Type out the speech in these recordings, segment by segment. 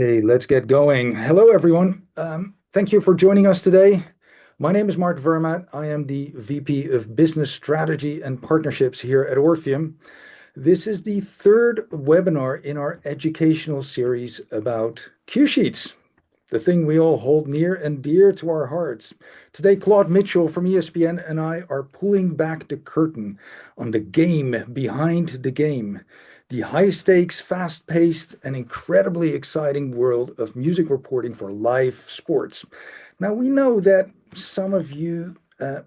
Okay, let's get going. Hello, everyone. Thank you for joining us today. My name is Mark Vermaat. I am the VP of Business Strategy and Partnerships here at Orfium. This is the third webinar in our educational series about cue sheets, the thing we all hold near and dear to our hearts. Today, Claude Mitchell from ESPN and I are pulling back the curtain on the game behind the game, the high-stakes, fast-paced, and incredibly exciting world of music reporting for live sports. Now, we know that some of you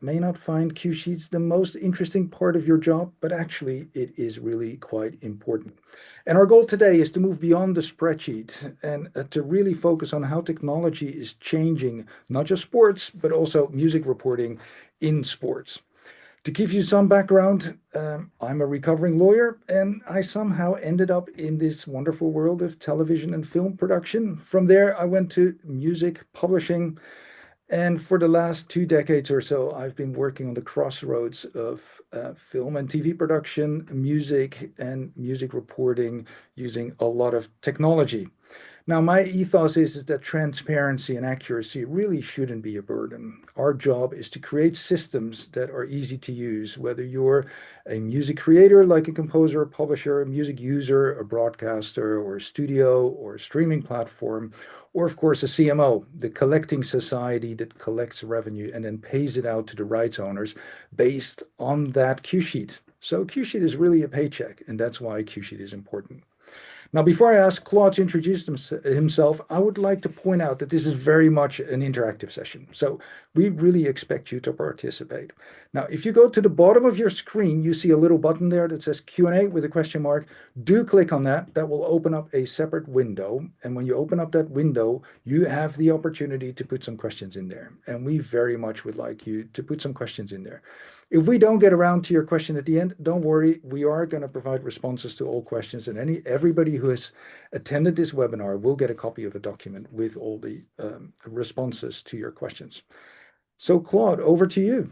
may not find cue sheets the most interesting part of your job, but actually it is really quite important. And our goal today is to move beyond the spreadsheet and to really focus on how technology is changing not just sports, but also music reporting in sports. To give you some background, I'm a recovering lawyer, and I somehow ended up in this wonderful world of television and film production. From there, I went to music publishing, and for the last 2 decades or so, I've been working on the crossroads of film and TV production, music, and music reporting using a lot of technology. Now, my ethos is that transparency and accuracy really shouldn't be a burden. Our job is to create systems that are easy to use, whether you're a music creator like a composer, a publisher, a music user, a broadcaster, or a studio, or a streaming platform, or of course a CMO, the collecting society that collects revenue and then pays it out to the rights owners based on that cue sheet. So cue sheet is really a paycheck, and that's why cue sheet is important. Now, before I ask Claude to introduce himself, I would like to point out that this is very much an interactive session. So we really expect you to participate. Now, if you go to the bottom of your screen, you see a little button there that says Q&A with a question mark. Do click on that. That will open up a separate window. And when you open up that window, you have the opportunity to put some questions in there. And we very much would like you to put some questions in there. If we don't get around to your question at the end, don't worry. We are going to provide responses to all questions, and everybody who has attended this webinar will get a copy of a document with all the responses to your questions. So, Claude, over to you.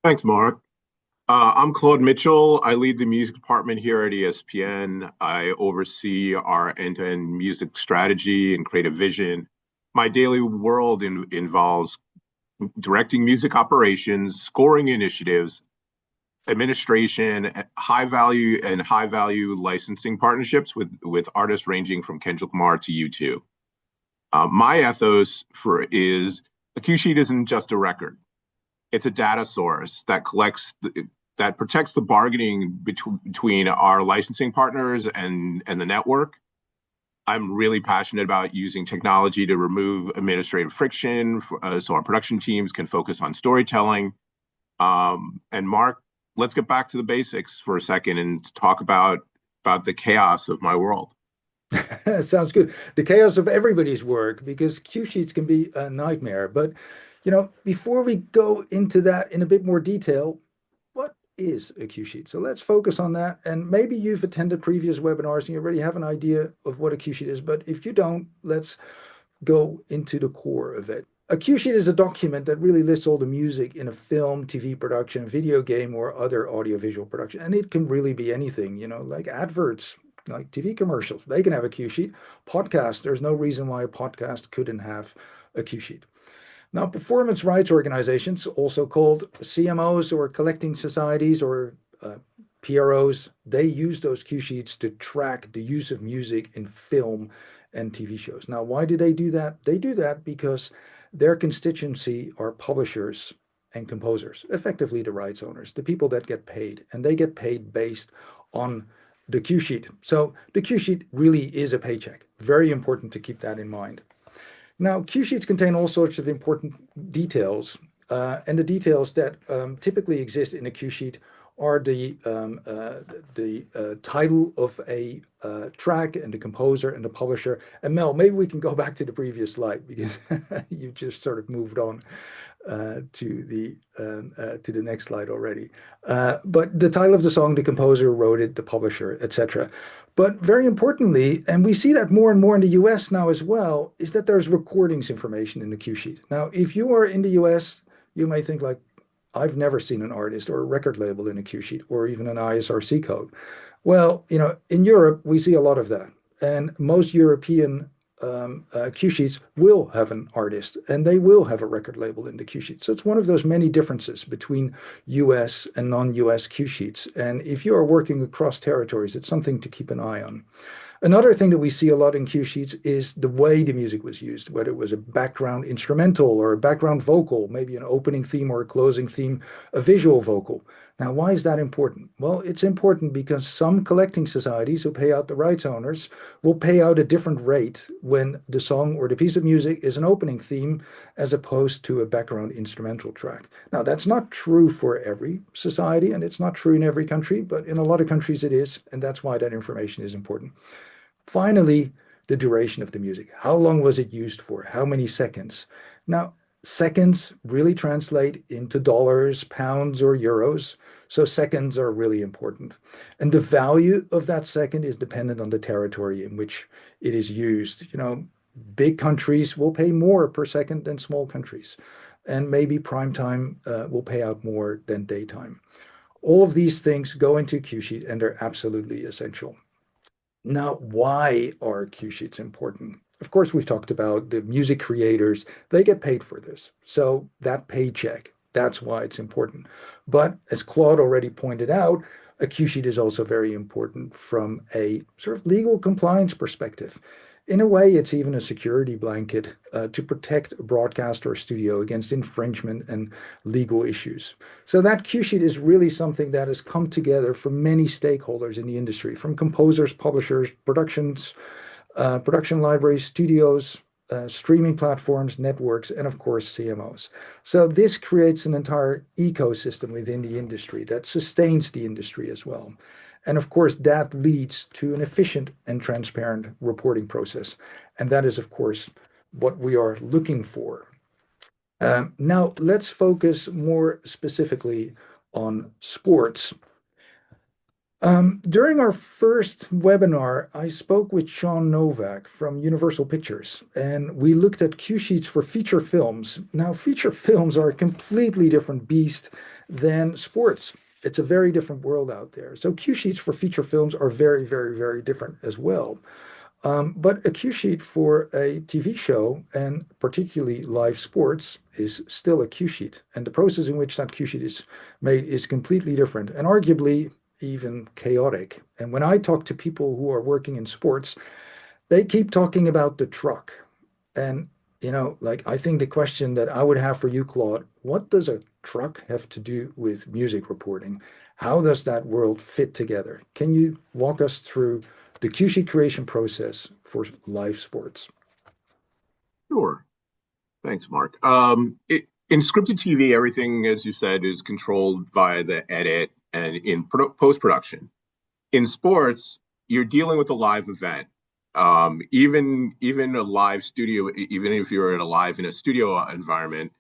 Thanks, Mark. I'm Claude Mitchell. I lead the music department here at ESPN. I oversee our end-to-end music strategy and creative vision. My daily world involves directing music operations, scoring initiatives, administration, high value licensing partnerships with artists ranging from Kendrick Lamar to U2. My ethos is a cue sheet isn't just a record. It's a data source that protects the bargaining between our licensing partners and the network. I'm really passionate about using technology to remove administrative friction so our production teams can focus on storytelling. And Mark, let's get back to the basics for a second and talk about the chaos of my world. Sounds good. The chaos of everybody's work, because cue sheets can be a nightmare. But, before we go into that in a bit more detail, what is a cue sheet? So let's focus on that. And maybe you've attended previous webinars and you already have an idea of what a cue sheet is. But if you don't, let's go into the core of it. A cue sheet is a document that really lists all the music in a film, TV production, video game, or other audiovisual production. And it can really be anything, like adverts, like TV commercials. They can have a cue sheet. Podcasts, there's no reason why a podcast couldn't have a cue sheet. Now, performance rights organizations, also called CMOs or collecting societies or PROs, they use those cue sheets to track the use of music in film and TV shows. Now, why do they do that? They do that because their constituency are publishers and composers, effectively the rights owners, the people that get paid, and they get paid based on the cue sheet. So the cue sheet really is a paycheck. Very important to keep that in mind. Now, cue sheets contain all sorts of important details, and the details that typically exist in a cue sheet are the title of a track and the composer and the publisher. And Mel, maybe we can go back to the previous slide because you just sort of moved on to the next slide already. But the title of the song, the composer wrote it, the publisher, etc. But very importantly, and we see that more and more in the US now as well, is that there's recordings information in the cue sheet. Now, if you are in the US, you may think like, I've never seen an artist or a record label in a cue sheet or even an ISRC code. Well, in Europe, we see a lot of that. and most European cue sheets will have an artist and they will have a record label in the cue sheet. So it's one of those many differences between US and non-US cue sheets. And if you are working across territories, it's something to keep an eye on. Another thing that we see a lot in cue sheets is the way the music was used, whether it was a background instrumental or a background vocal, maybe an opening theme or a closing theme, a visual vocal. Now, why is that important? Well, it's important because some collecting societies who pay out the rights owners will pay out a different rate when the song or the piece of music is an opening theme as opposed to a background instrumental track. Now, that's not true for every society and it's not true in every country, but in a lot of countries it is, and that's why that information is important. Finally, the duration of the music. How long was it used for? How many seconds? Now, seconds really translate into dollars, pounds, or euros. So seconds are really important. And the value of that second is dependent on the territory in which it is used. Big countries will pay more per second than small countries. And maybe prime time will pay out more than daytime. All of these things go into a cue sheet and they're absolutely essential. Now, why are cue sheets important? Of course, we've talked about the music creators. They get paid for this. So that paycheck, that's why it's important. But as Claude already pointed out, a cue sheet is also very important from a sort of legal compliance perspective. In a way, it's even a security blanket to protect a broadcaster or studio against infringement and legal issues. So that cue sheet is really something that has come together from many stakeholders in the industry, from composers, publishers, production libraries, studios, streaming platforms, networks, and of course, CMOs. So this creates an entire ecosystem within the industry that sustains the industry as well. And of course, that leads to an efficient and transparent reporting process. And that is, of course, what we are looking for. Now, let's focus more specifically on sports. During our first webinar, I spoke with Sean Novak from Universal Pictures, and we looked at cue sheets for feature films. Now, feature films are a completely different beast than sports. It's a very different world out there. So cue sheets for feature films are very, very, very different as well. But a cue sheet for a TV show, and particularly live sports, is still a cue sheet. And the process in which that cue sheet is made is completely different and arguably even chaotic. And when I talk to people who are working in sports, they keep talking about the truck. And, I think the question that I would have for you, Claude, what does a truck have to do with music reporting? How does that world fit together? Can you walk us through the cue sheet creation process for live sports? Sure. Thanks, Mark. In scripted TV, everything, as you said, is controlled via the edit and in post-production. In sports, you're dealing with a live event. Even a live studio, even if you're in a studio environment,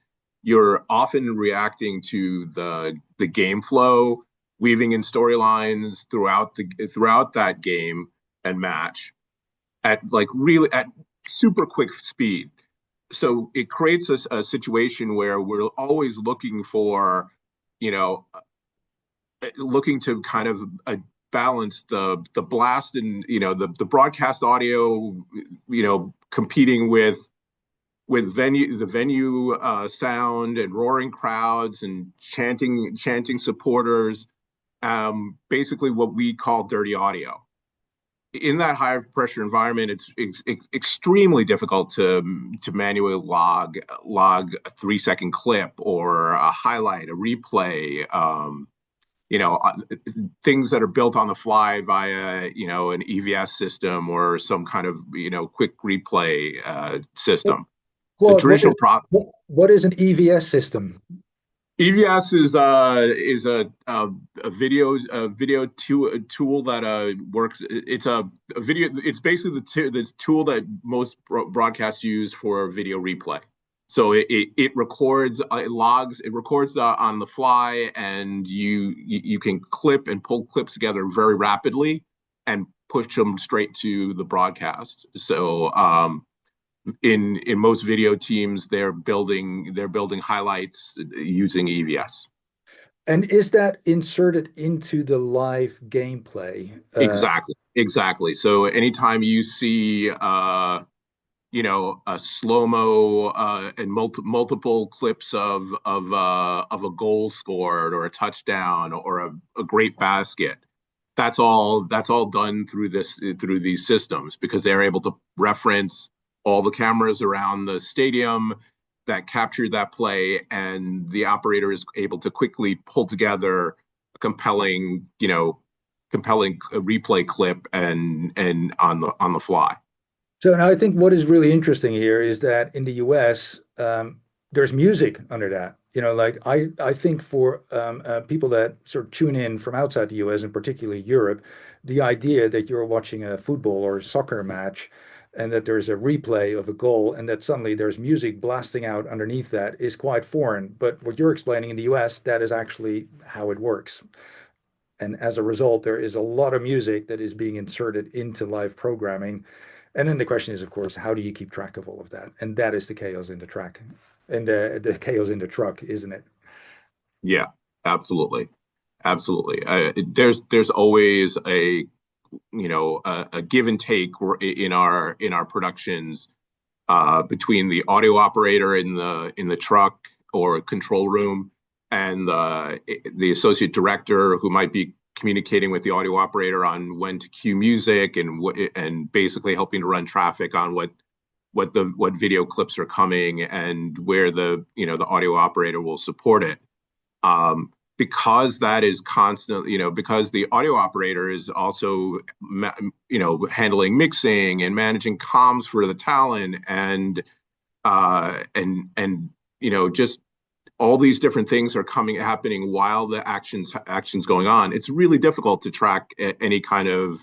you're often reacting to the game flow, weaving in storylines throughout that game and match at at super quick speed. So it creates a situation where we're always looking to kind of balance the blast and the broadcast audio, competing with the venue sound and roaring crowds and chanting supporters, basically what we call dirty audio. In that high pressure environment, it's extremely difficult to manually log a 3-second clip or a highlight, a replay, things that are built on the fly via an EVS system or some kind of quick replay system. Claude, The traditional prop. what is an EVS system? EVS is a video tool that works. It's a video. It's basically the tool that most broadcasts use for video replay. So it records, it logs, it records on the fly, and you can clip and pull clips together very rapidly and push them straight to the broadcast. So in most video teams, they're building highlights using EVS. And is that inserted into the live gameplay? Exactly. exactly. So anytime you see a slow-mo and multiple clips of a goal scored or a touchdown or a great basket. That's all done through these systems because they're able to reference all the cameras around the stadium that capture that play, and the operator is able to quickly pull together a compelling replay clip and on the fly. So now I think what is really interesting here is that in the US, there's music under that. Like I think for people that sort of tune in from outside the US and particularly Europe, the idea that you're watching a football or soccer match and that there's a replay of a goal and that suddenly there's music blasting out underneath that is quite foreign. But what you're explaining in the US, that is actually how it works. And as a result, there is a lot of music that is being inserted into live programming. And then the question is, of course, how do you keep track of all of that? And that is the chaos in the track and the chaos in the truck, isn't it? Yeah, absolutely. Absolutely. There's always a give and take in our productions between the audio operator in the truck or control room and the associate director who might be communicating with the audio operator on when to cue music and basically helping to run traffic on what video clips are coming and where the audio operator will support it. Because that is constant, because the audio operator is also, handling mixing and managing comms for the talent and just all these different things are happening while the actions going on. It's really difficult to track any kind of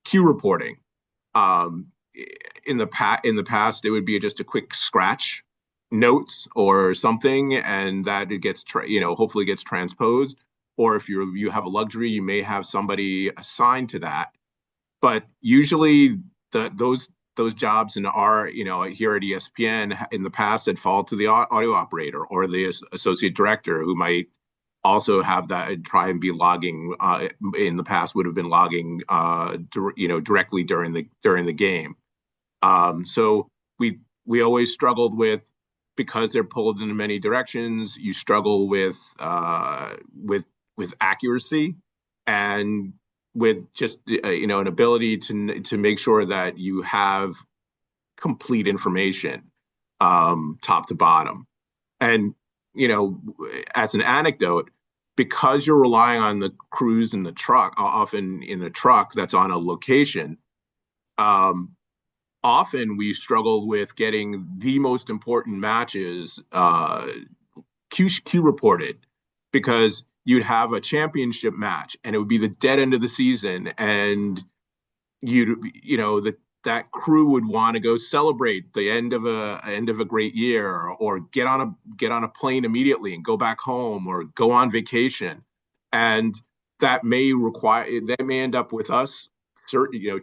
cue reporting. Um, in the past, it would be just a quick scratch notes or something, and that it gets hopefully gets transposed. Or if you have a luxury, you may have somebody assigned to that. But usually those jobs in our here at ESPN in the past had fallen to the audio operator or the associate director who might also have that and try and be logging in the past would have been logging directly during the game. So we always struggled with because they're pulled in many directions. You struggle with accuracy and with just an ability to make sure that you have complete information top to bottom. And as an anecdote, because you're relying on the crews in the truck, often in the truck that's on a location. Often we struggle with getting the most important matches Q reported because you'd have a championship match and it would be the dead end of the season and that crew would want to go celebrate the end of a great year or get on a plane immediately and go back home or go on vacation, and that may end up with us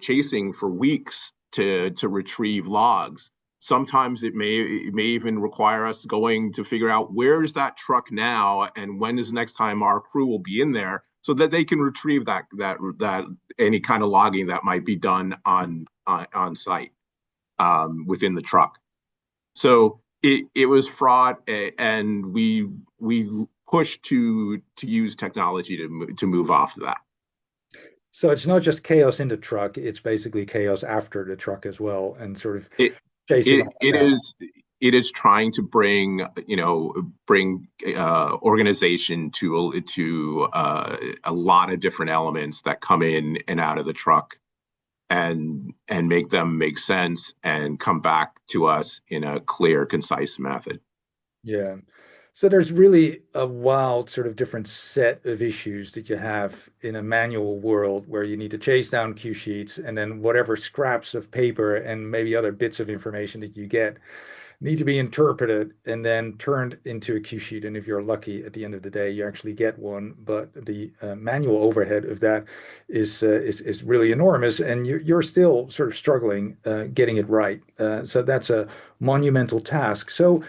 chasing for weeks to retrieve logs. Sometimes it may even require us going to figure out where is that truck now and when is the next time our crew will be in there so that they can retrieve that any kind of logging that might be done on site within the truck. So it was fraught, and we pushed to use technology to move off of that. So it's not just chaos in the truck, it's basically chaos after the truck as well, and sort of It chasing it all it that. is trying to bring organization to a lot of different elements that come in and out of the truck and make them make sense and come back to us in a clear, concise method. Yeah. So there's really a wild sort of different set of issues that you have in a manual world where you need to chase down cue sheets and then whatever scraps of paper and maybe other bits of information that you get need to be interpreted and then turned into a cue sheet. And if you're lucky, at the end of the day, you actually get one. But the manual overhead of that is really enormous, and you're still sort of struggling getting it right. So that's a monumental task. So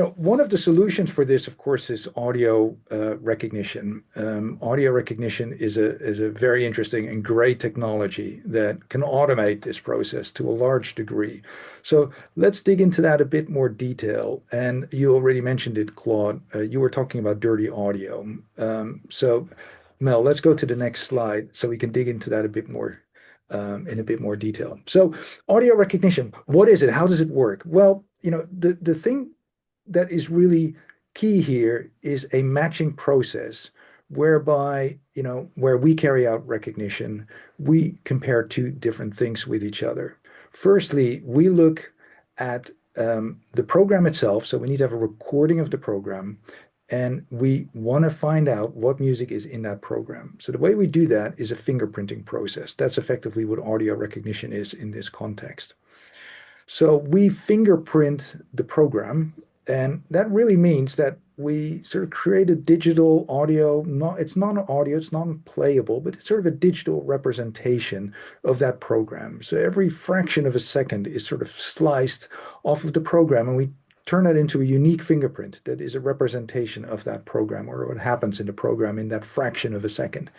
One of the solutions for this, of course, is audio recognition. Audio recognition is a very interesting and great technology that can automate this process to a large degree. So let's dig into that a bit more detail. And you already mentioned it, Claude. You were talking about dirty audio. So Mel, let's go to the next slide so we can dig into that a bit more in a bit more detail. So audio recognition, what is it? How does it work? Well, the thing that is really key here is a matching process whereby, where we carry out recognition, we compare two different things with each other. Firstly, we look at the program itself. So we need to have a recording of the program, and we want to find out what music is in that program. So the way we do that is a fingerprinting process. That's effectively what audio recognition is in this context. So we fingerprint the program, and that really means that we sort of create a digital audio. It's not audio, it's not playable, but it's sort of a digital representation of that program. So every fraction of a second is sort of sliced off of the program, and we turn that into a unique fingerprint that is a representation of that program or what happens in the program in that fraction of a second.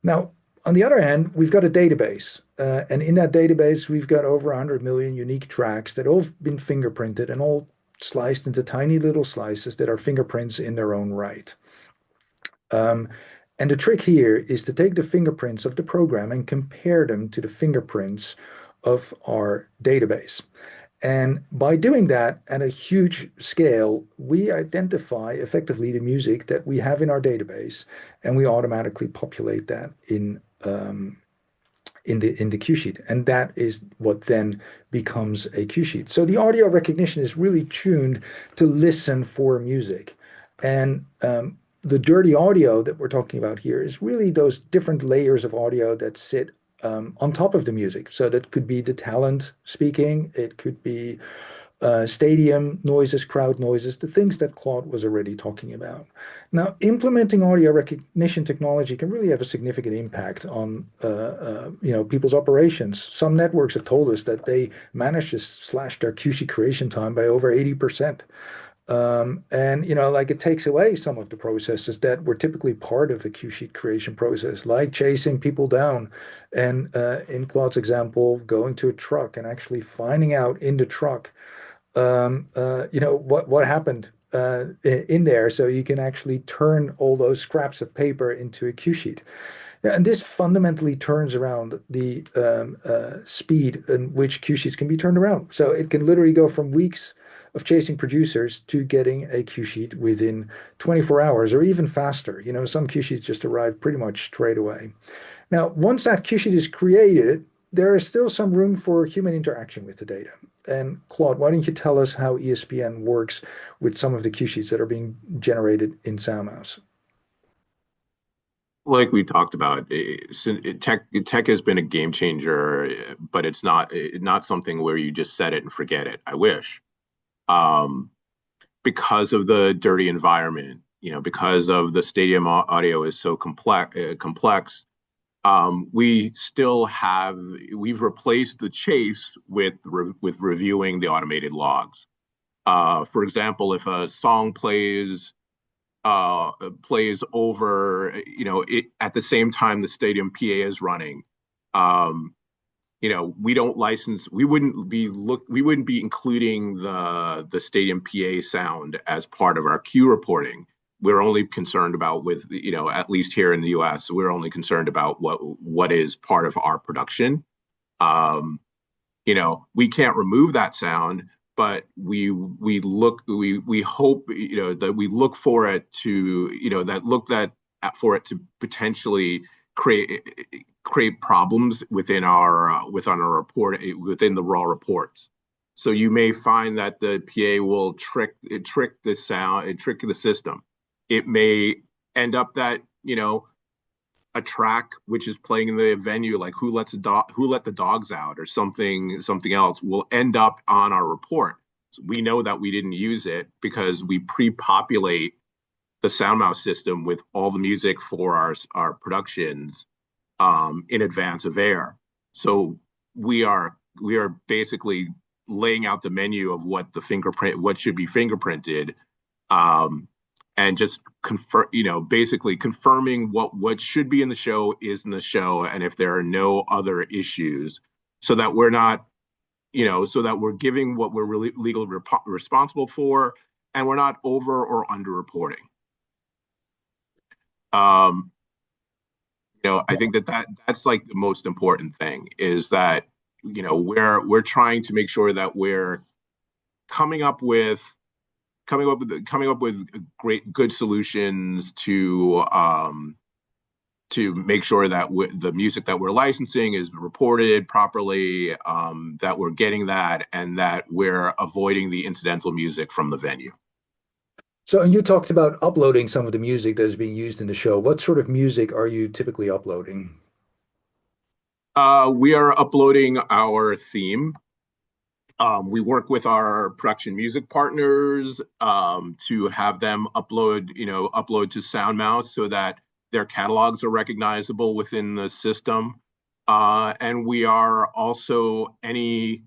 Now, on the other hand, we've got a database, and in that database, we've got over 100 million unique tracks that all have been fingerprinted and all sliced into tiny little slices that are fingerprints in their own right. And the trick here is to take the fingerprints of the program and compare them to the fingerprints of our database. And by doing that at a huge scale, we identify effectively the music that we have in our database, and we automatically populate that in the cue sheet. And that is what then becomes a cue sheet. So the audio recognition is really tuned to listen for music. And the dirty audio that we're talking about here is really those different layers of audio that sit on top of the music. So that could be the talent speaking, it could be stadium noises, crowd noises, the things that Claude was already talking about. Now, implementing audio recognition technology can really have a significant impact on people's operations. Some networks have told us that they managed to slash their cue sheet creation time by over 80%. And it takes away some of the processes that were typically part of a cue sheet creation process, like chasing people down, and in Claude's example, going to a truck and actually finding out in the truck, what happened in there, so you can actually turn all those scraps of paper into a cue sheet. And this fundamentally turns around the speed in which cue sheets can be turned around. So it can literally go from weeks of chasing producers to getting a cue sheet within 24 hours or even faster. Some cue sheets just arrive pretty much straight away. Now, once that cue sheet is created, there is still some room for human interaction with the data. And Claude, why don't you tell us how ESPN works with some of the cue sheets that are being generated in Soundmouse? Like we talked about, tech has been a game changer, but it's not something where you just set it and forget it. I wish. Because of the dirty environment, because of the stadium audio is so complex, we've replaced the chase with reviewing the automated logs. For example, if a song plays over, at the same time the stadium PA is running, we wouldn't be including the stadium PA sound as part of our cue reporting. We're only concerned about at least here in the US, we're only concerned about what is part of our production. We can't remove that sound, but we hope that we look for it to potentially create problems within our report, within the raw reports. So you may find that the PA will trick the sound and trick the system. It may end up that a track which is playing in the venue, like who let the dogs out or something else, will end up on our report. So we know that we didn't use it because we pre-populate the Soundmouse system with all the music for our productions in advance of air. So we are basically laying out the menu of what should be fingerprinted, um, and just basically confirming what should be in the show is in the show, and if there are no other issues, so that we're not, so that we're giving what we're really legally responsible for, and we're not over or under reporting. Um, I think that's like the most important thing is that, we're trying to make sure that we're coming up with good solutions to make sure that the music that we're licensing is reported properly, that we're getting that, and that we're avoiding the incidental music from the venue. So, and you talked about uploading some of the music that is being used in the show. What sort of music are you typically uploading? We are uploading our theme. We work with our production music partners to have them upload to Soundmouse so that their catalogs are recognizable within the system. And we are also any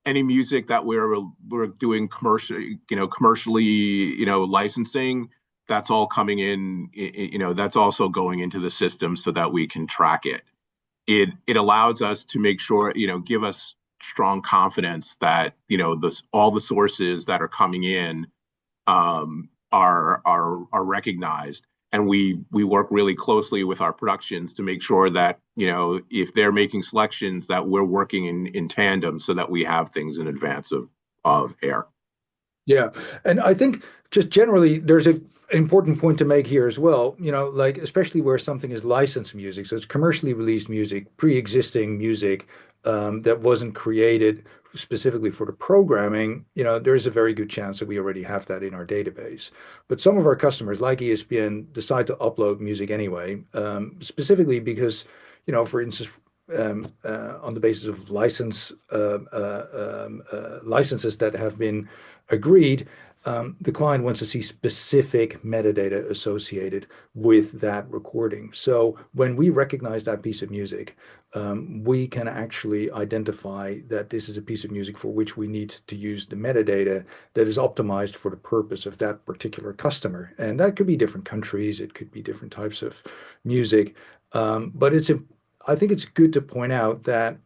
music that we're doing commercially licensing. That's all coming in. That's also going into the system so that we can track it. It allows us to make sure, give us strong confidence that all the sources that are coming in are recognized, and we work really closely with our productions to make sure that if they're making selections, that we're working in tandem so that we have things in advance of air. Yeah. And I think just generally, there's an important point to make here as well, like especially where something is licensed music. So it's commercially released music, pre-existing music that wasn't created specifically for the programming, there's a very good chance that we already have that in our database. But some of our customers, like ESPN, decide to upload music anyway, specifically because, for instance, on the basis of licenses that have been agreed, the client wants to see specific metadata associated with that recording. So when we recognize that piece of music, we can actually identify that this is a piece of music for which we need to use the metadata that is optimized for the purpose of that particular customer. And that could be different countries, it could be different types of music. But I think it's good to point out that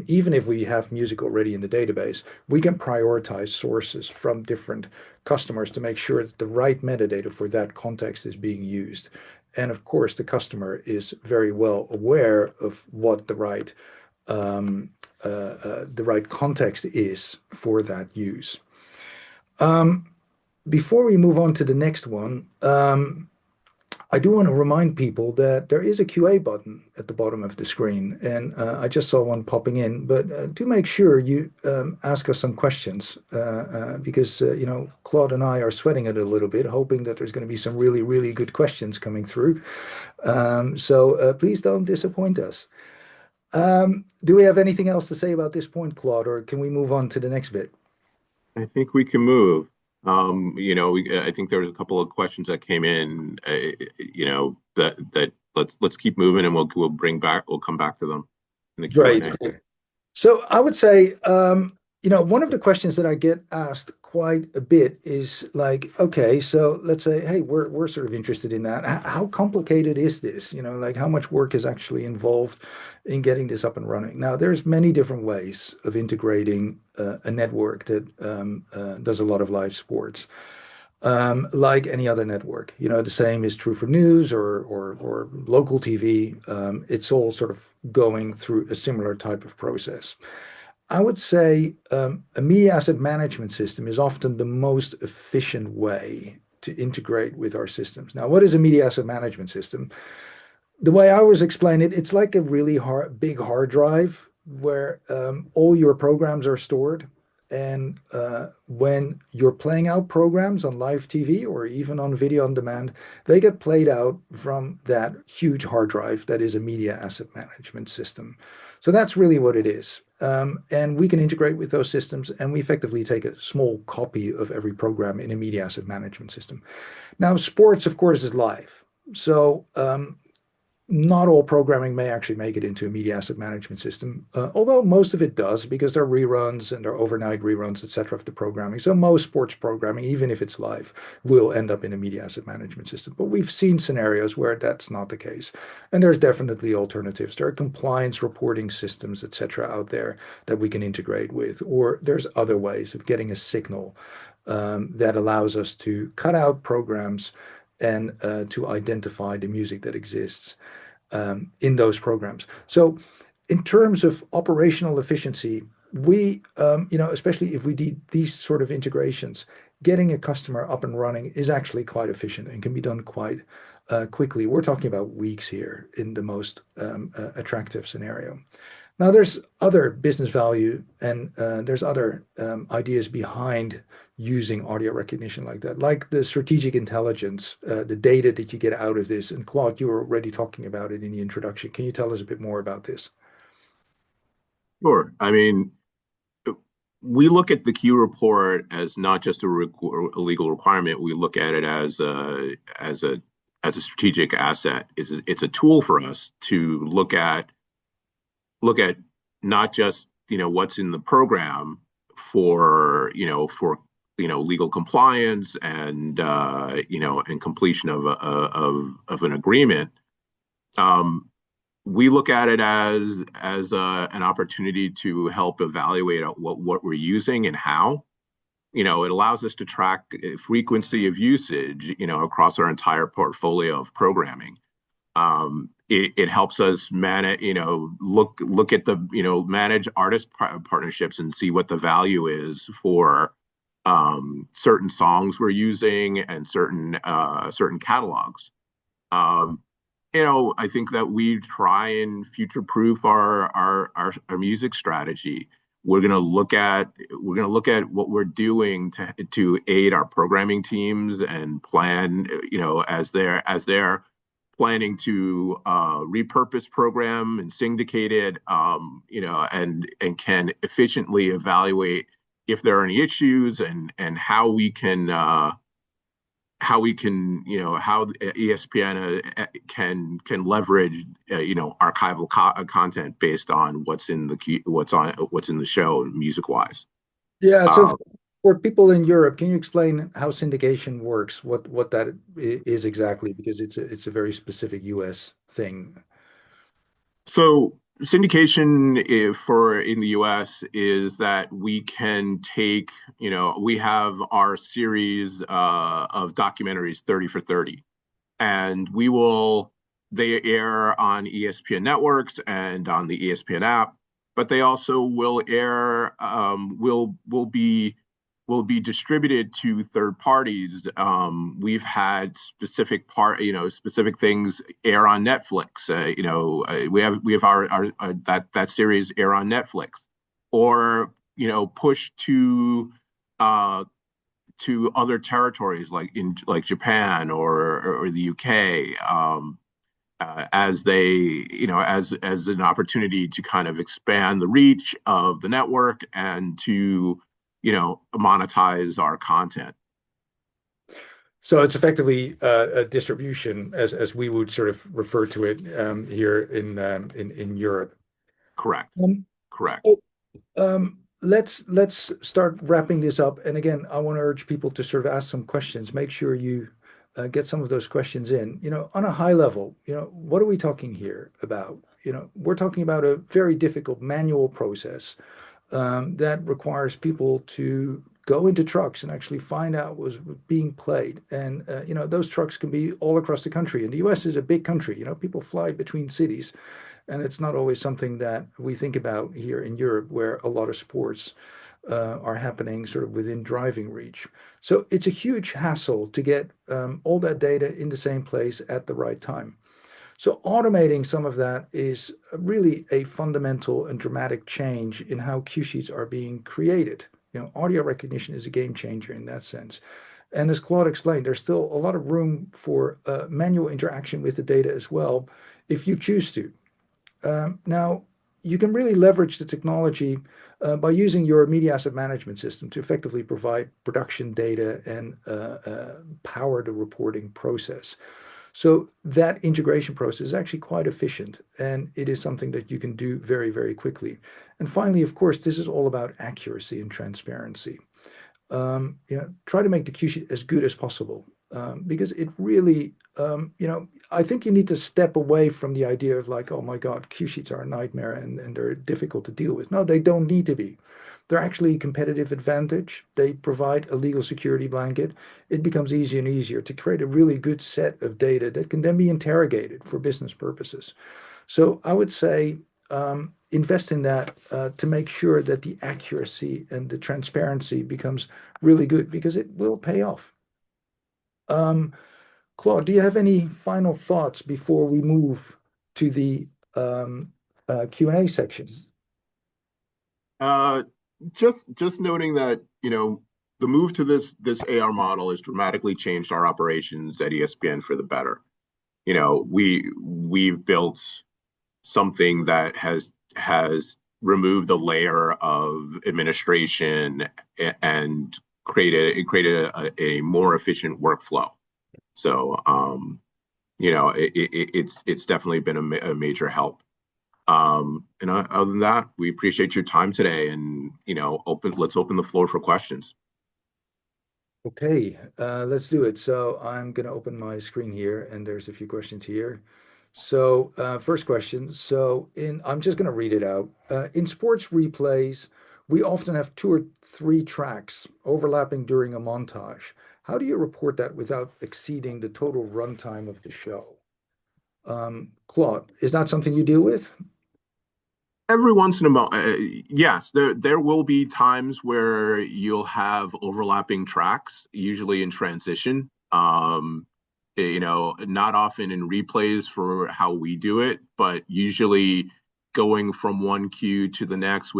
even if we have music already in the database, we can prioritize sources from different customers to make sure that the right metadata for that context is being used. And of course, the customer is very well aware of what the right context is for that use. Before we move on to the next one, I do want to remind people that there is a QA button at the bottom of the screen, and I just saw one popping in. But do make sure you ask us some questions because Claude and I are sweating it a little bit, hoping that there's going to be some really, really good questions coming through. So please don't disappoint us. Do we have anything else to say about this point, Claude, or can we move on to the next bit? I think we can move. I think there was a couple of questions that came in, that let's keep moving, and we'll come back to them in the Great. Q&A. So I would say, one of the questions that I get asked quite a bit is like, okay, so let's say, hey, we're sort of interested in that. How complicated is this? Like how much work is actually involved in getting this up and running? Now, there's many different ways of integrating a network that does a lot of live sports. Like any other network, the same is true for news or local TV. It's all sort of going through a similar type of process. I would say a media asset management system is often the most efficient way to integrate with our systems. Now, what is a media asset management system? The way I always explain it, it's like a really big hard drive where all your programs are stored. And when you're playing out programs on live TV or even on video on demand, they get played out from that huge hard drive that is a media asset management system. So that's really what it is. And we can integrate with those systems, and we effectively take a small copy of every program in a media asset management system. Now, sports, of course, is live. So Not all programming may actually make it into a media asset management system, although most of it does because there are reruns and there are overnight reruns, etc. of the programming. So most sports programming, even if it's live, will end up in a media asset management system. But we've seen scenarios where that's not the case. And there's definitely alternatives. There are compliance reporting systems, etc. out there that we can integrate with, or there's other ways of getting a signal that allows us to cut out programs and to identify the music that exists in those programs. So in terms of operational efficiency, we, especially if we do these sort of integrations, getting a customer up and running is actually quite efficient and can be done quite quickly. We're talking about weeks here in the most attractive scenario. Now, there's other business value and there's other ideas behind using audio recognition like that, like the strategic intelligence, the data that you get out of this. And Claude, you were already talking about it in the introduction. Can you tell us a bit more about this? Sure. I mean, we look at the Q report as not just a legal requirement. We look at it as a strategic asset. It's a tool for us to look at not just what's in the program for legal compliance and and completion of an agreement. We look at it as an opportunity to help evaluate what we're using and how. It allows us to track frequency of usage across our entire portfolio of programming. It helps us manage, look at the, manage artist partnerships and see what the value is for certain songs we're using and certain catalogs. I think that we try and future-proof our music strategy. We're going to look at what we're doing to aid our programming teams and plan, as they're planning to repurpose program and syndicate it, and can efficiently evaluate if there are any issues and how ESPN can leverage archival content based on what's in the show music wise. Yeah, so for people in Europe, can you explain how syndication works, what that is exactly? Because it's a very specific US thing. So syndication in the US is that we can take, we have our series of documentaries 30 for 30, and they air on ESPN networks and on the ESPN app, but they also will air, will be distributed to third parties. We've had specific things air on Netflix. We have our that series air on Netflix, or push to other territories like Japan or the UK. As as an opportunity to kind of expand the reach of the network and to monetize our content. So it's effectively a distribution, as we would sort of refer to it here in Europe. Correct. Um, Correct. so, let's start wrapping this up. And again, I want to urge people to sort of ask some questions. Make sure you get some of those questions in. On a high level, what are we talking here about? We're talking about a very difficult manual process that requires people to go into trucks and actually find out what's being played. And, those trucks can be all across the country. And the US is a big country. People fly between cities. And it's not always something that we think about here in Europe, where a lot of sports are happening sort of within driving reach. So it's a huge hassle to get all that data in the same place at the right time. So automating some of that is really a fundamental and dramatic change in how cue sheets are being created. Audio recognition is a game changer in that sense. And as Claude explained, there's still a lot of room for manual interaction with the data as well, if you choose to. Now, you can really leverage the technology by using your media asset management system to effectively provide production data and power the reporting process. So that integration process is actually quite efficient, and it is something that you can do very, very quickly. And finally, of course, this is all about accuracy and transparency. Try to make the cue sheet as good as possible, because it really, I think you need to step away from the idea of like, oh my God, cue sheets are a nightmare and they're difficult to deal with. No, they don't need to be. They're actually a competitive advantage. They provide a legal security blanket. It becomes easier and easier to create a really good set of data that can then be interrogated for business purposes. So I would say invest in that to make sure that the accuracy and the transparency becomes really good because it will pay off. Um, Claude, do you have any final thoughts before we move to the Q&A section? Uh, just noting that, the move to this AR model has dramatically changed our operations at ESPN for the better. We've built something that has removed the layer of administration and created a more efficient workflow. So, it's definitely been a major help. And other than that, we appreciate your time today, and let's open the floor for questions. Okay, let's do it. So I'm going to open my screen here, and there's a few questions here. So first question. I'm just going to read it out. In sports replays, we often have two or three tracks overlapping during a montage. How do you report that without exceeding the total runtime of the show? Claude, is that something you deal with? Every once in a while, yes, there will be times where you'll have overlapping tracks, usually in transition. Not often in replays for how we do it, but usually going from one cue to the next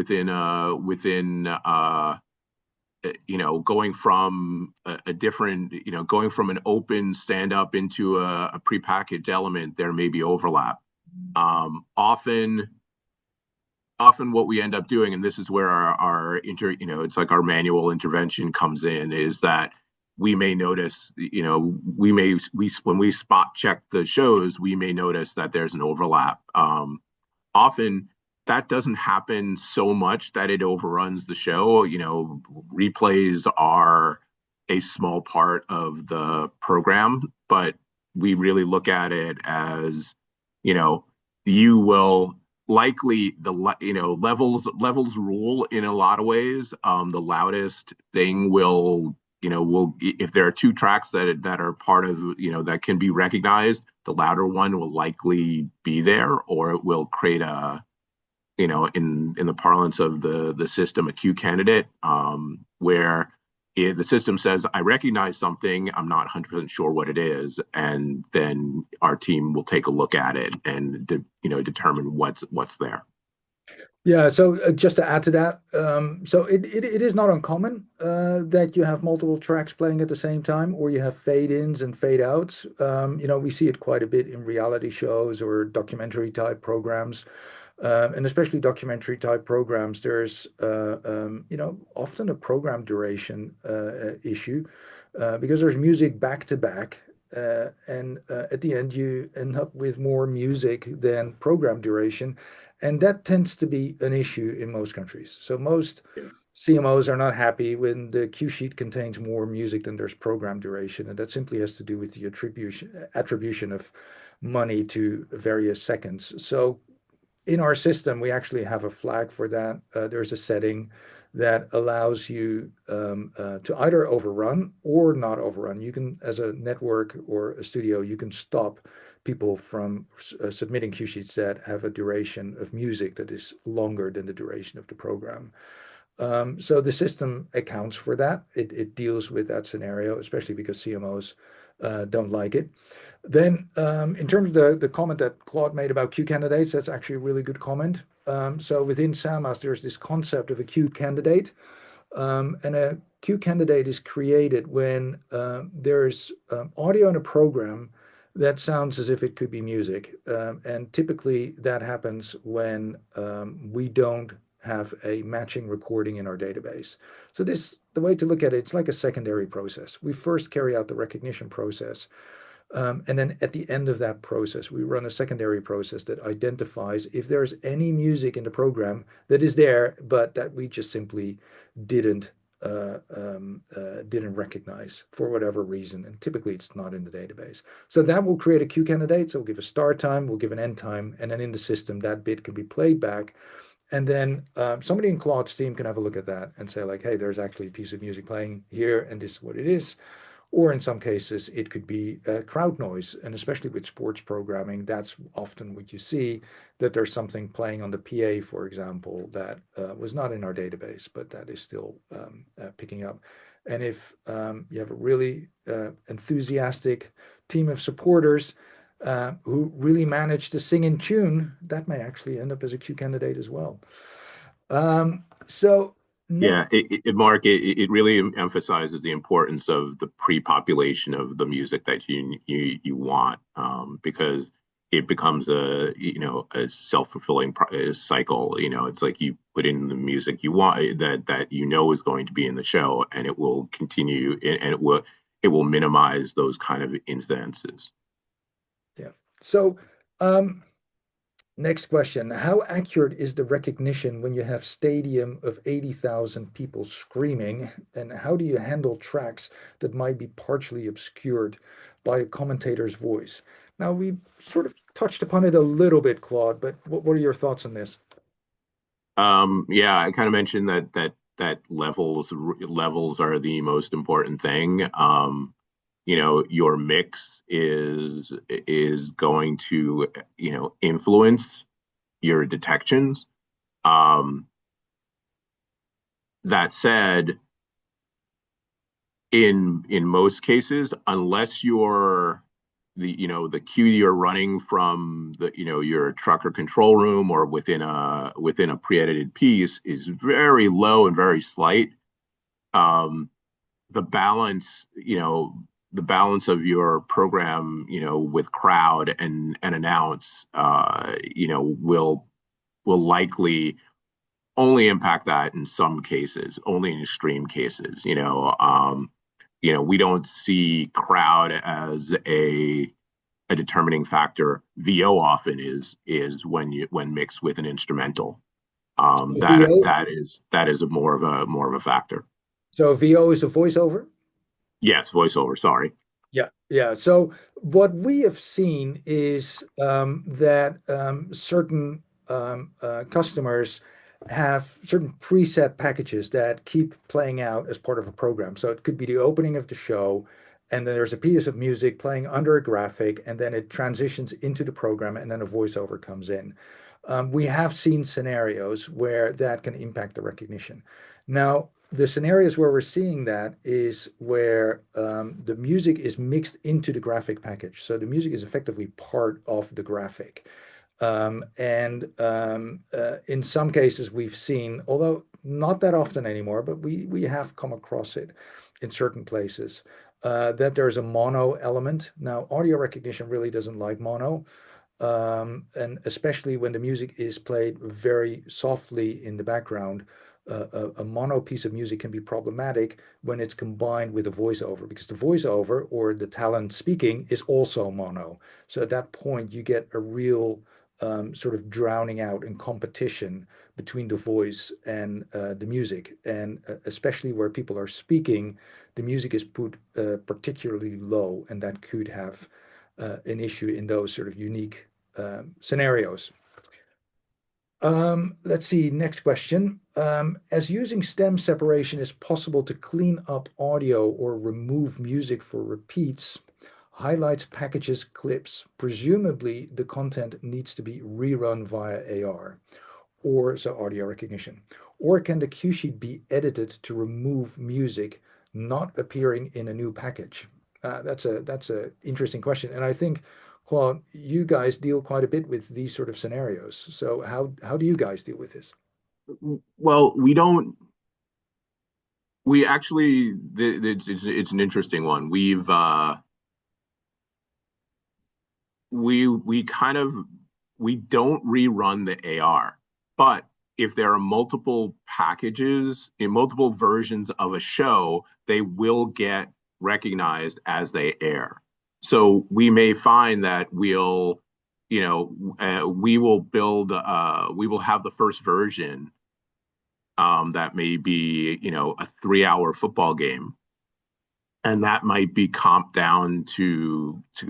going from a different, going from an open stand up into a prepackaged element, there may be overlap. Often what we end up doing, and this is where it's like our manual intervention comes in, is that we may notice, when we spot check the shows, we may notice that there's an overlap. Often that doesn't happen so much that it overruns the show. Replays are a small part of the program, but we really look at it as, you will likely levels rule in a lot of ways. The loudest thing will if there are two tracks that are part of that can be recognized, the louder one will likely be there, or it will create a in the parlance of the system, a queue candidate, where the system says, I recognize something, I'm not 100% sure what it is, and then our team will take a look at it and determine what's there. Yeah, so just to add to that, so it is not uncommon that you have multiple tracks playing at the same time, or you have fade ins and fade outs. We see it quite a bit in reality shows or documentary type programs. And especially documentary type programs, there's often a program duration issue because there's music back to back, and at the end you end up with more music than program duration, and that tends to be an issue in most countries. So most CMOs are not happy when the cue sheet contains more music than there's program duration, and that simply has to do with the attribution of money to various seconds. So in our system, we actually have a flag for that. There's a setting that allows you to either overrun or not overrun. You can, as a network or a studio, you can stop people from submitting cue sheets that have a duration of music that is longer than the duration of the program. So the system accounts for that. It deals with that scenario, especially because CMOs don't like it. Then, in terms of the comment that Claude made about queue candidates, that's actually a really good comment. So within Soundmouse, there's this concept of a queue candidate. And a queue candidate is created when there's audio in a program that sounds as if it could be music. And typically that happens when we don't have a matching recording in our database. So the way to look at it, it's like a secondary process. We first carry out the recognition process. And then at the end of that process, we run a secondary process that identifies if there's any music in the program that is there, but that we just simply didn't didn't recognize for whatever reason. And typically it's not in the database. So that will create a queue candidate. So we'll give a start time, we'll give an end time, and then in the system, that bit can be played back. And then somebody in Claude's team can have a look at that and say like, hey, there's actually a piece of music playing here, and this is what it is. Or in some cases, it could be crowd noise. And especially with sports programming, that's often what you see, that there's something playing on the PA, for example, that was not in our database, but that is still picking up. And if you have a really enthusiastic team of supporters who really manage to sing in tune, that may actually end up as a Q candidate as well. So next, Yeah, Mark, it really emphasizes the importance of the pre-population of the music that you want, because it becomes a self-fulfilling cycle. It's like you put in the music you want that is going to be in the show, and it will continue, and it will minimize those kind of incidences. yeah. So next question. How accurate is the recognition when you have stadium of 80,000 people screaming? And how do you handle tracks that might be partially obscured by a commentator's voice? Now, we sort of touched upon it a little bit, Claude, but what are your thoughts on this? Yeah, I kind of mentioned that levels are the most important thing. Your mix is going to influence your detections. Um, that said, in most cases, unless you're the queue you're running from your truck or control room or within a pre-edited piece is very low and very slight. um, the balance the balance of your program with crowd and announce will likely only impact that in some cases, only in extreme cases. We don't see crowd as a determining factor. VO often is when mixed with an instrumental. That VO? that is a more of a factor. So VO is a voiceover? Yes, voiceover. Sorry. Yeah, yeah. So what we have seen is that certain customers have certain preset packages that keep playing out as part of a program. So it could be the opening of the show, and then there's a piece of music playing under a graphic, and then it transitions into the program, and then a voiceover comes in. We have seen scenarios where that can impact the recognition. Now, the scenarios where we're seeing that is where the music is mixed into the graphic package. So the music is effectively part of the graphic. In some cases, we've seen, although not that often anymore, but we have come across it in certain places, that there's a mono element. Now, audio recognition really doesn't like mono. And especially when the music is played very softly in the background, a mono piece of music can be problematic when it's combined with a voiceover, because the voiceover or the talent speaking is also mono. So at that point, you get a real sort of drowning out and competition between the voice and the music. And especially where people are speaking, the music is put particularly low, and that could have an issue in those sort of unique scenarios. Let's see, next question. As using stem separation is possible to clean up audio or remove music for repeats, highlights, packages, clips, presumably the content needs to be rerun via AR, or so audio recognition. Or can the cue sheet be edited to remove music not appearing in a new package? That's a interesting question, and I think, Claude, you guys deal quite a bit with these sort of scenarios. So how do you guys deal with this? Well, we don't. We actually, it's an interesting one. We kind of we don't rerun the AR, but if there are multiple packages in multiple versions of a show, they will get recognized as they air. So we may find that we will we will have the first version that may be, a 3 hour football game. And that might be comped down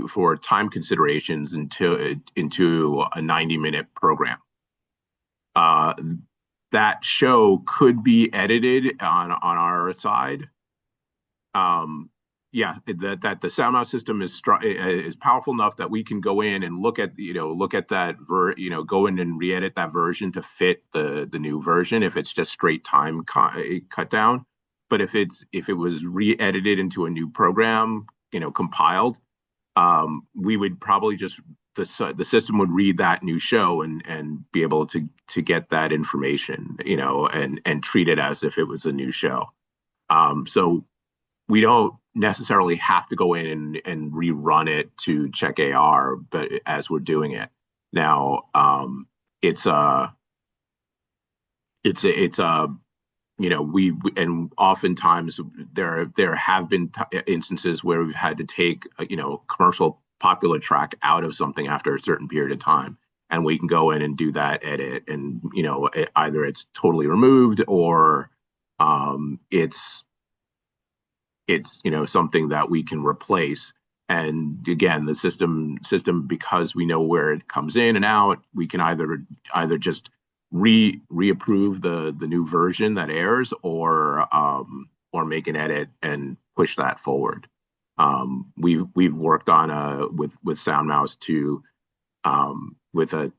for time considerations into a 90-minute program. Uh, that show could be edited on our side. Yeah, that the Soundmouse system is powerful enough that we can go in and look at that go in and re-edit that version to fit the new version if it's just straight time cut down. But if it was re-edited into a new program, compiled, we would probably just the system would read that new show and be able to get that information, and treat it as if it was a new show. So we don't necessarily have to go in and rerun it to check AR, but as we're doing it now, it's a it's a and oftentimes there have been instances where we've had to take commercial popular track out of something after a certain period of time, and we can go in and do that edit, and either it's totally removed or it's something that we can replace. And again, the system, because we know where it comes in and out, we can either just reapprove the new version that airs, or make an edit and push that forward. We've worked on with Soundmouse to with a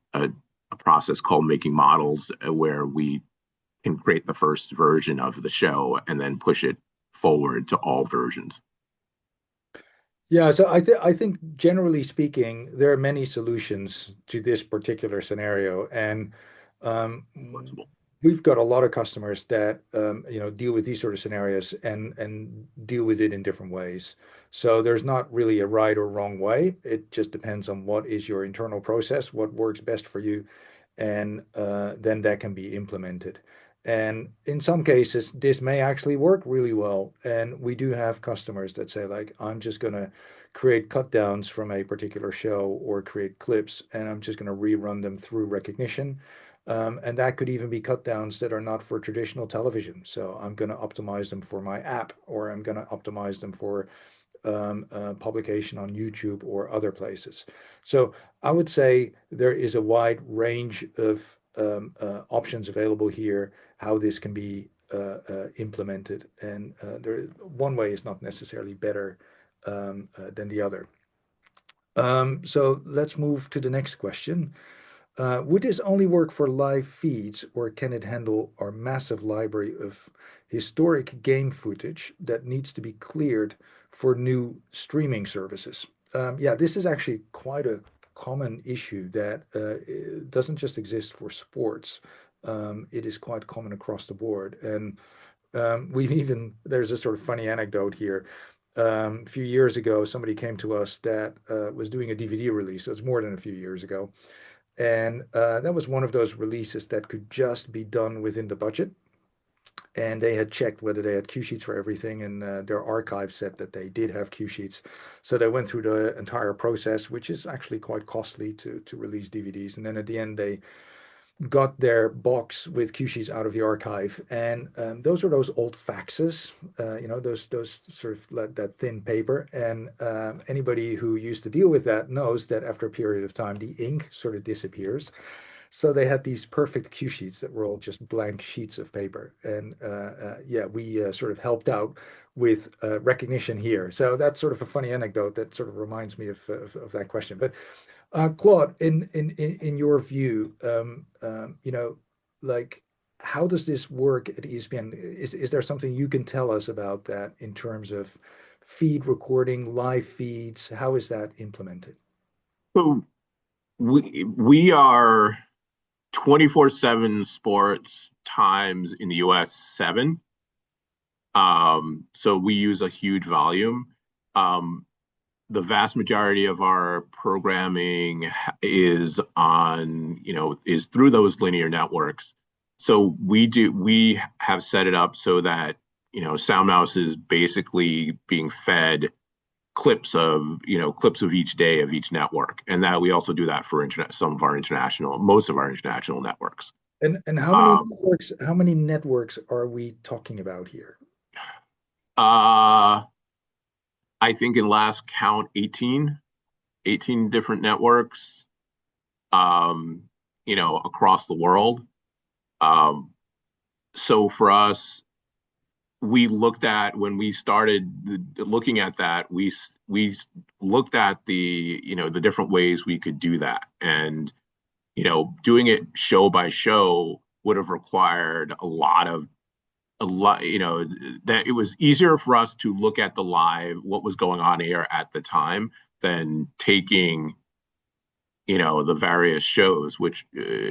process called making models, where we can create the first version of the show and then push it forward to all versions. Yeah, so I think generally speaking, there are many solutions to this particular scenario, and um, Flexible. we've got a lot of customers that deal with these sort of scenarios and deal with it in different ways. So there's not really a right or wrong way. It just depends on what is your internal process, what works best for you, and then that can be implemented. And in some cases, this may actually work really well. And we do have customers that say, like, I'm just going to create cut downs from a particular show or create clips, and I'm just going to rerun them through recognition. And that could even be cut downs that are not for traditional television. So I'm going to optimize them for my app, or I'm going to optimize them for publication on YouTube or other places. So I would say there is a wide range of options available here, how this can be implemented. And one way is not necessarily better than the other. So let's move to the next question. Would this only work for live feeds, or can it handle our massive library of historic game footage that needs to be cleared for new streaming services? Yeah, this is actually quite a common issue that doesn't just exist for sports. It is quite common across the board. And there's a sort of funny anecdote here. A few years ago, somebody came to us that was doing a DVD release. So it's more than a few years ago. And that was one of those releases that could just be done within the budget. And they had checked whether they had cue sheets for everything, and their archive said that they did have cue sheets. So they went through the entire process, which is actually quite costly to release DVDs. And then at the end, they got their box with cue sheets out of the archive, and those are those old faxes, those sort of like that thin paper. And anybody who used to deal with that knows that after a period of time, the ink sort of disappears. So they had these perfect cue sheets that were all just blank sheets of paper. And yeah, we sort of helped out with recognition here. So that's sort of a funny anecdote that sort of reminds me of that question. But Claude, in your view, like, how does this work at ESPN? Is there something you can tell us about that in terms of feed recording, live feeds? How is that implemented? So we are 24/7 sports times in the US 7. So we use a huge volume. The vast majority of our programming is through those linear networks. So we have set it up so that, Soundmouse is basically being fed clips of each day of each network, and that we also do that for most of our international networks. And Um, how many networks are we talking about here? uh, I think in last count 18 different networks, um, across the world. Um, so for us, we looked at when we started looking at that, we looked at the different ways we could do that, and doing it show by show would have required a lot, that it was easier for us to look at the live, what was going on here at the time, than taking, the various shows, which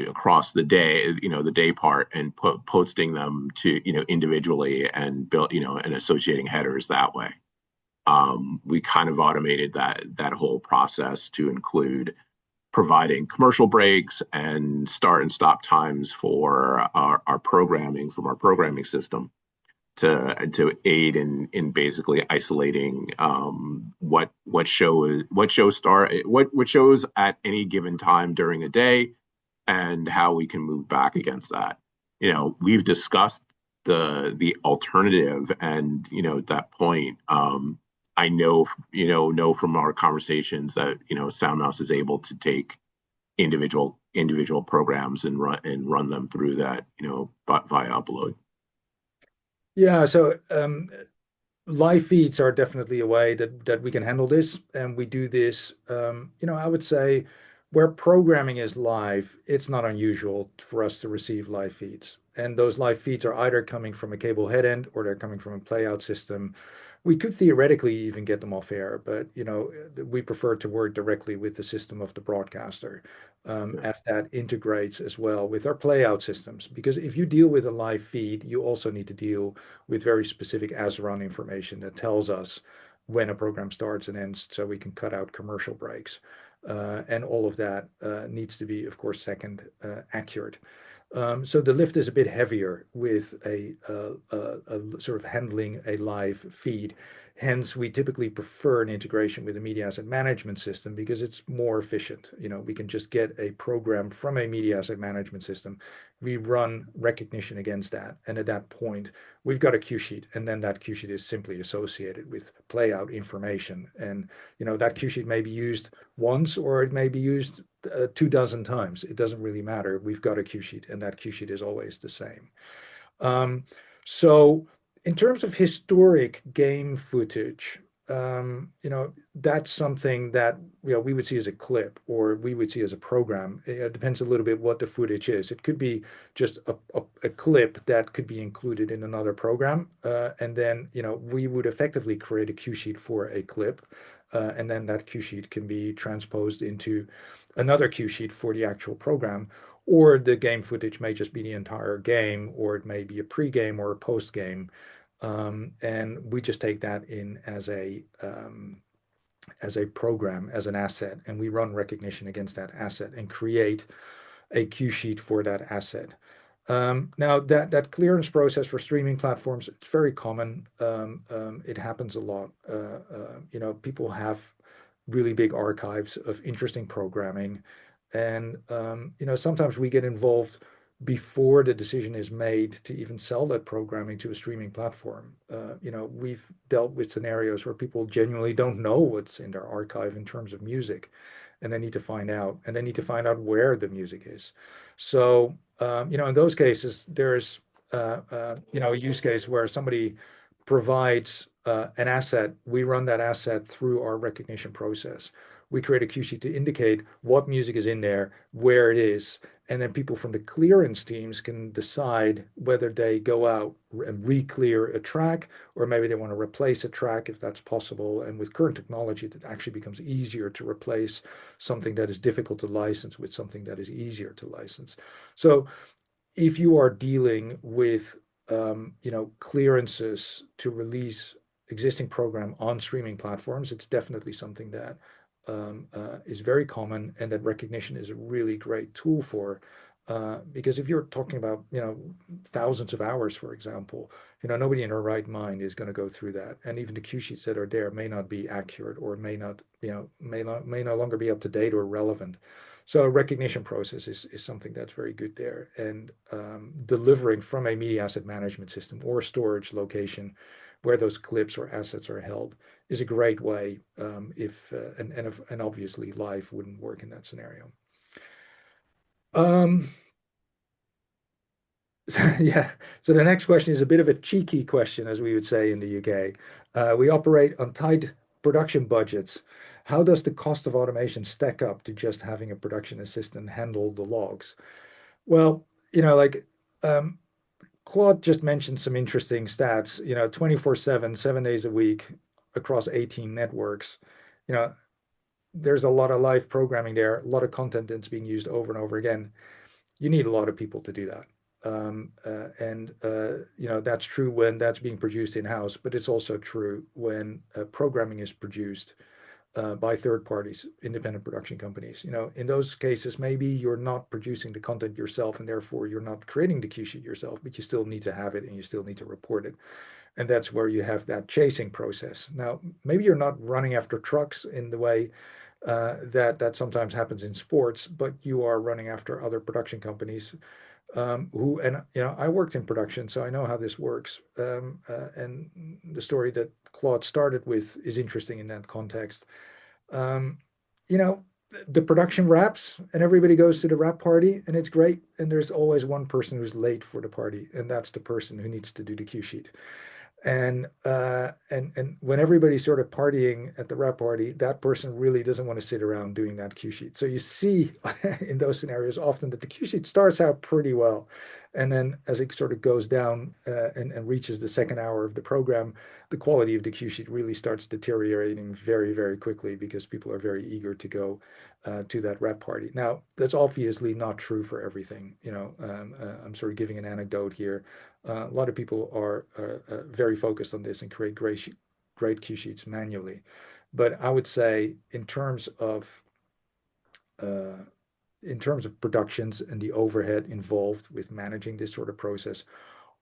across the day, the day part, and posting them to, individually, and built, and associating headers that way. We kind of automated that whole process to include providing commercial breaks and start and stop times for our programming from our programming system to aid in basically isolating what shows at any given time during a day, and how we can move back against that. We've discussed the alternative, and at that point, I know from our conversations that Soundmouse is able to take individual programs and run them through that, but via upload. Yeah, so live feeds are definitely a way that we can handle this, and we do this. I would say where programming is live, it's not unusual for us to receive live feeds, and those live feeds are either coming from a cable head end or they're coming from a playout system. We could theoretically even get them off air, but we prefer to work directly with the system of the broadcaster, Yeah. as that integrates as well with our playout systems. Because if you deal with a live feed, you also need to deal with very specific as run information that tells us when a program starts and ends, so we can cut out commercial breaks. And all of that needs to be, of course, second accurate. So the lift is a bit heavier with a sort of handling a live feed. Hence, we typically prefer an integration with a media asset management system because it's more efficient. We can just get a program from a media asset management system. We run recognition against that. And at that point, we've got a cue sheet. And then that cue sheet is simply associated with playout information. And, that cue sheet may be used once or it may be used 24 times. It doesn't really matter. We've got a cue sheet, and that cue sheet is always the same. Um, so in terms of historic game footage, that's something that we would see as a clip or we would see as a program. It depends a little bit what the footage is. It could be just a clip that could be included in another program, and then we would effectively create a cue sheet for a clip, and then that cue sheet can be transposed into another cue sheet for the actual program. Or the game footage may just be the entire game, or it may be a pre-game or a post-game. And we just take that in as a program, as an asset, and we run recognition against that asset and create a cue sheet for that asset. Now that clearance process for streaming platforms, it's very common. It happens a lot. People have really big archives of interesting programming, and sometimes we get involved before the decision is made to even sell that programming to a streaming platform. We've dealt with scenarios where people genuinely don't know what's in their archive in terms of music, and they need to find out, and they need to find out where the music is. So, in those cases, there's, a use case where somebody provides an asset. We run that asset through our recognition process. We create a cue sheet to indicate what music is in there, where it is, and then people from the clearance teams can decide whether they go out and re-clear a track, or maybe they want to replace a track if that's possible. And with current technology, it actually becomes easier to replace something that is difficult to license with something that is easier to license. So if you are dealing with clearances to release existing program on streaming platforms, it's definitely something that is very common, and that recognition is a really great tool for. Because if you're talking about thousands of hours, for example, nobody in their right mind is going to go through that. And even the cue sheets that are there may not be accurate or may not, may no longer be up to date or relevant. So a recognition process is something that's very good there. And delivering from a media asset management system or storage location where those clips or assets are held is a great way and obviously live wouldn't work in that scenario. Yeah. So the next question is a bit of a cheeky question, as we would say in the UK. We operate on tight production budgets. How does the cost of automation stack up to just having a production assistant handle the logs? Well, like Claude just mentioned some interesting stats, 24/7, 7 days a week across 18 networks. You know, there's a lot of live programming there, a lot of content that's being used over and over again. You need a lot of people to do that. That's true when that's being produced in-house, but it's also true when programming is produced by third parties, independent production companies. In those cases, maybe you're not producing the content yourself and therefore you're not creating the cue sheet yourself, but you still need to have it and you still need to report it. And that's where you have that chasing process. Now, maybe you're not running after trucks in the way that sometimes happens in sports, but you are running after other production companies I worked in production, so I know how this works. And the story that Claude started with is interesting in that context. Um, you know, the production wraps and everybody goes to the wrap party and it's great. And there's always one person who's late for the party, and that's the person who needs to do the cue sheet. And when everybody's sort of partying at the wrap party, that person really doesn't want to sit around doing that cue sheet. So you see in those scenarios often that the cue sheet starts out pretty well. And then as it sort of goes down and reaches the second hour of the program, the quality of the cue sheet really starts deteriorating very, very quickly because people are very eager to go to that wrap party. Now, that's obviously not true for everything. I'm sort of giving an anecdote here. A lot of people are very focused on this and create great cue sheets manually. But I would say uh, in terms of productions and the overhead involved with managing this sort of process,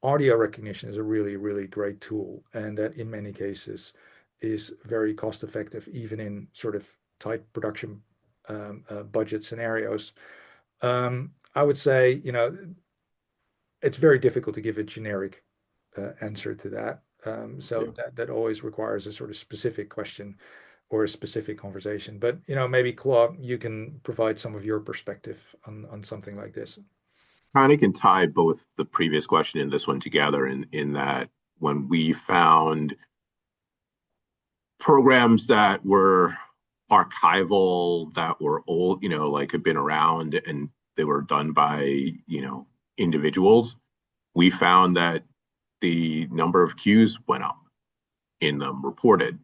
audio recognition is a really, really great tool, and that in many cases is very cost effective, even in sort of tight production budget scenarios. I would say, it's very difficult to give a generic answer to that. So Yeah. that always requires a sort of specific question or a specific conversation. But maybe Claude, you can provide some of your perspective on something like this. Kind of can tie both the previous question and this one together in that when we found programs that were archival, that were old, like had been around and they were done by, individuals, we found that the number of cues went up in them reported.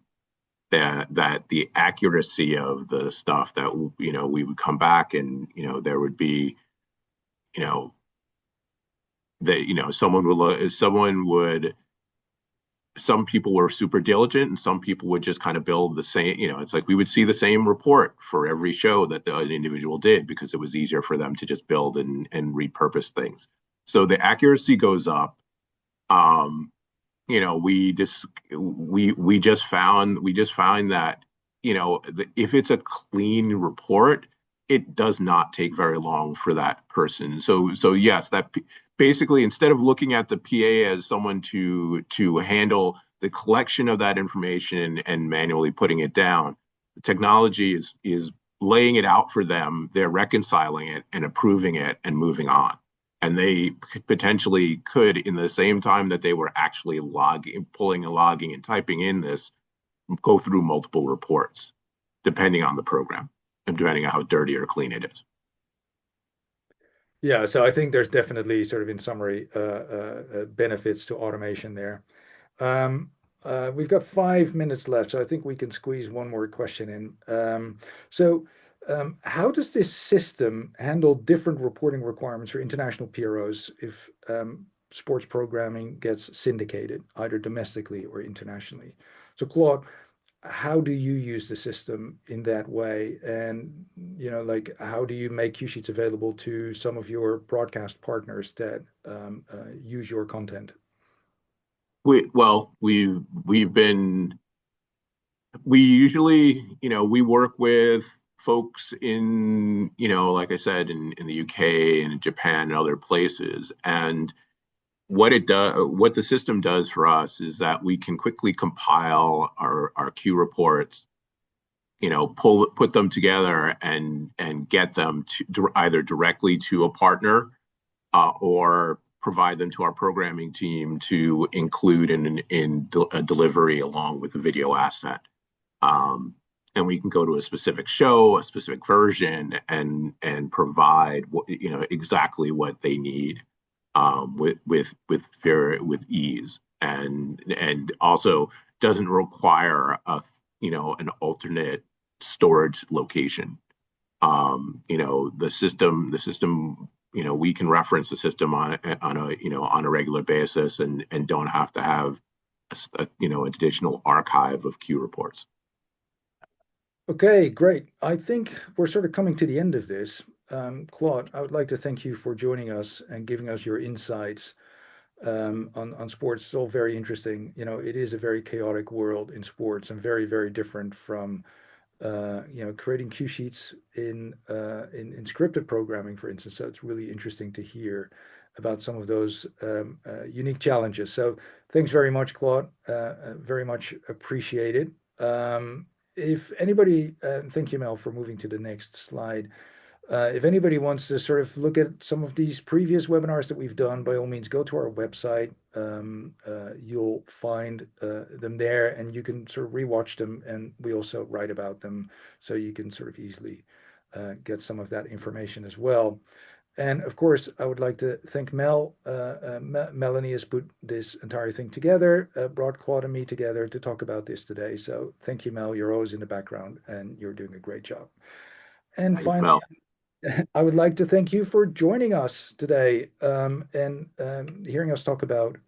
That the accuracy of the stuff that we would come back and there would be you know that someone would some people were super diligent and some people would just kind of build the same, it's like we would see the same report for every show that the individual did because it was easier for them to just build and repurpose things. So the accuracy goes up. um we just found that if it's a clean report, it does not take very long for that person. So yes, basically, instead of looking at the PA as someone to handle the collection of that information and manually putting it down, the technology is laying it out for them. They're reconciling it and approving it and moving on. And they potentially could, in the same time that they were actually pulling and logging and typing in this, go through multiple reports, depending on the program and depending on how dirty or clean it is. Yeah, so I think there's definitely sort of in summary benefits to automation there. We've got 5 minutes left, so I think we can squeeze one more question in. How does this system handle different reporting requirements for international PROs if sports programming gets syndicated, either domestically or internationally? So, Claude, how do you use the system in that way? And, like, how do you make cue sheets available to some of your broadcast partners that use your content? We've been we usually, we work with folks in, like I said, in the UK and in Japan and other places. And what the system does for us is that we can quickly compile our Q reports, put them together and get them to either directly to a partner or provide them to our programming team to include in a delivery along with the video asset. Um, and we can go to a specific show, a specific version, and provide exactly what they need with ease, and also doesn't require an alternate storage location. The system, we can reference the system on a regular basis and don't have to have an additional archive of Q reports. Okay, great. I think we're sort of coming to the end of this. Claude, I would like to thank you for joining us and giving us your insights on sports. It's all very interesting. It is a very chaotic world in sports and very, very different from creating cue sheets in scripted programming, for instance. So it's really interesting to hear about some of those unique challenges. So thanks very much, Claude. Very much appreciated. If anybody, thank you, Mel, for moving to the next slide. If anybody wants to sort of look at some of these previous webinars that we've done, by all means, go to our website. You'll find them there and you can sort of rewatch them. And we also write about them so you can sort of easily get some of that information as well. And of course, I would like to thank Mel. Melanie has put this entire thing together, brought Claude and me together to talk about this today. So thank you, Mel. You're always in the background and you're doing a great job. And Thanks, finally, Mel. I would like to thank you for joining us today and hearing us talk about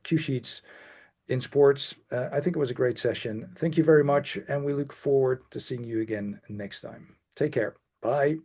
cue sheets in sports. I think it was a great session. Thank you very much. And we look forward to seeing you again next time. Take care. Bye.